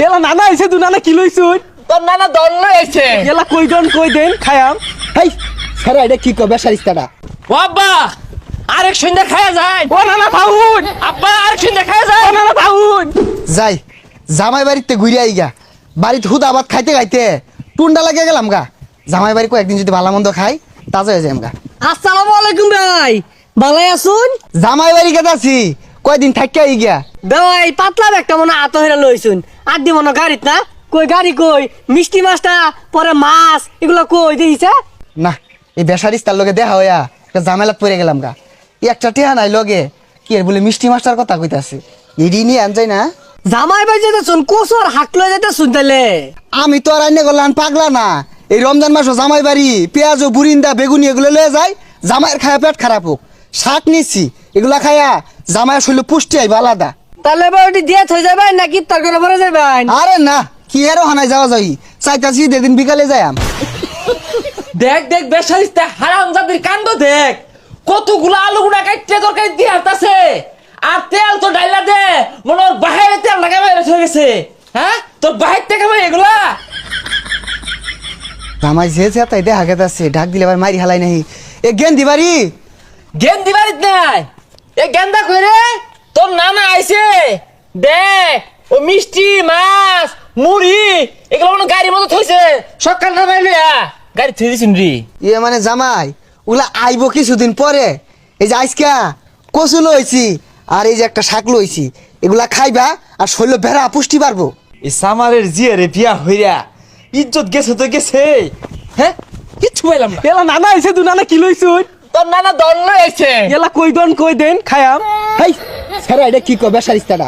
এলা নানা আইছে তু নানা কি লইছুন তোর নানা দল লইছে এলা কই দেন খায়াম হেই সারা এটা কি কবে সারিস্তাটা ও আব্বা আরেক সন্ধ্যা খায়া যায় ও নানা পাউন আব্বা আরেক সন্ধ্যা খায়া যায় ও নানা পাউন যাই জামাই বাড়িতে ঘুরে আই গা বাড়িতে হুদা ভাত খাইতে খাইতে টুন্ডা লাগে গেলাম গা জামাই বাড়ি কয়েকদিন যদি ভালো মন্দ খাই তাজা হয়ে যাই গা। আসসালামু আলাইকুম ভাই ভালাই আছুন জামাই বাড়ি গেছে আছি কয়দিন থাকি আই গিয়া ভাই পাতলা একটা মনে আত হইরা লইছুন আর দি মনে গাড়িত না কই গাড়ি কই মিষ্টি মাছটা পরে মাছ এগুলো কই দেখিছে না এই বেসারিস্তার লগে দেখা হইয়া একটা ঝামেলাত পড়ে গেলাম গা এই একটা টেহা নাই লগে কি এর বলে মিষ্টি মাছটার কথা কইতাছে এডি নিয়ে আন যাই না জামাই ভাই যেতে শুন কোসর হাট লই যেতে শুনতেলে আমি তো আর আইনে গেলাম পাগলা না এই রমজান মাসও জামাই বাড়ি পেঁয়াজ ও বুরিন্দা বেগুনি এগুলো লয়ে যায় জামাইয়ের খায়া পেট খারাপ হোক শাক নিচ্ছি এগুলা খায়া জামাইয়ের শরীরে পুষ্টি আইবা আলাদা তাহলে এবার ওটি দিয়ে থই যাবেন নাকি তরকারি ভরে যাবেন আরে না কি এর হানায় যাওয়া যাই চাইতাছি দিন বিকালে যাইম দেখ দেখ বেশারিস্তা হারামজাদির কাণ্ড দেখ কতগুলো আলু গুড়া কাটতে তরকারি দিয়ে আসতেছে আর তেল তো ডাইলা দে মনে ওর বাহিরে তেল লাগা বাইরে হয়ে গেছে হ্যাঁ তোর বাহির থেকে ভাই এগুলা জামাই যে তাই দেখা গেছে ডাক দিলে আবার মারি হালাই নাই এ গেন্দি বাড়ি গেন্দি বাড়িত নাই এ গেন্দা কইরে তোর নানা আইছে দেখ ও মিষ্টি মাছ মুড়ি এগুলো মনে গাড়ির মতো থইছে সকাল না বাইলে গাড়ি থই দিছিন রি ইয়ে মানে জামাই ওগুলা আইব কিছুদিন পরে এই যে আইসকা কচু লইছি আর এই যে একটা শাক লইছি এগুলা খাইবা আর শরীর ভেড়া পুষ্টি পারবো এই সামারের জিয়ারে বিয়া হইরা ইজ্জত গেছে তো গেছে হ্যাঁ কিচ্ছু পাইলাম না এলা নানা আইছে তু নানা কি লইছুন তোর নানা দল লইছে এলা কই দেন খায়াম হেই সারা এটা কি কবে সারিস্তাটা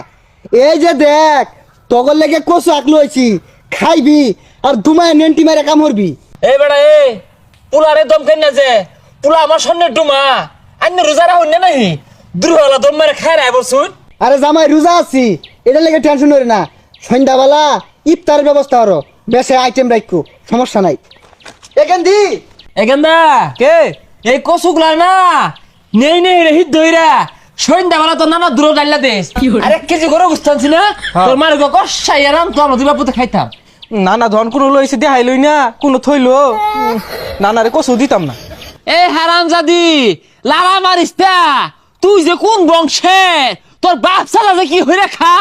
এই যে দেখ তগর লেগে কচু আক লইছি খাইবি আর দুমায় নেন্টি মেরে কাম করবি এই বেড়া এ পুলারে দম কেন না যে পুলা আমার সামনে ডুমা আন্য রোজারা হইনে নাই দুরহলা দম মেরে খায় রায় বলছুন আরে জামাই রোজা আছি এটা লেগে টেনশন করি না সন্ধ্যাবেলা ইফতারের ব্যবস্থা করো বেশি আইটেম রাখো সমস্যা নাই এখান দি এখানদা কে এই কচুগুলা না নেই নেই রে হিট দইরা সন্ধ্যাবেলা তোর নানা দূর ডাইলা দেশ আর 1 কেজি গরু গুস্তানছি না তোর মার গো কষাই আরাম তো আমরা দুই বাপুতে খাইতাম নানা ধন কোনো লইছে দেখাই লই না কোনো থইলো নানারে কসু দিতাম না এই হারামজাদি লালা মারিস্তা তুই যে কোন বংশের তোর বাপ সালা যে কি হইরা খা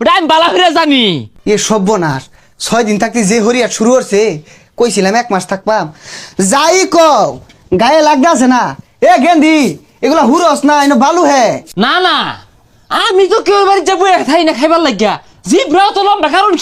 ওটা আমি বালা হইরা জানি এ সর্বনাশ 6 দিন থাকতে যে হরিয়ার শুরু হচ্ছে কইছিলাম 1 মাস থাকবাম যাই কও গায়ে লাগতে আছে না এ গেন্দি এগুলা হুরস না এনে বালু হে না না আমি তো কেউ বাড়ি যাবো থাই না খাইবার লাগিয়া জিব্রাও তো লম্বা কারণ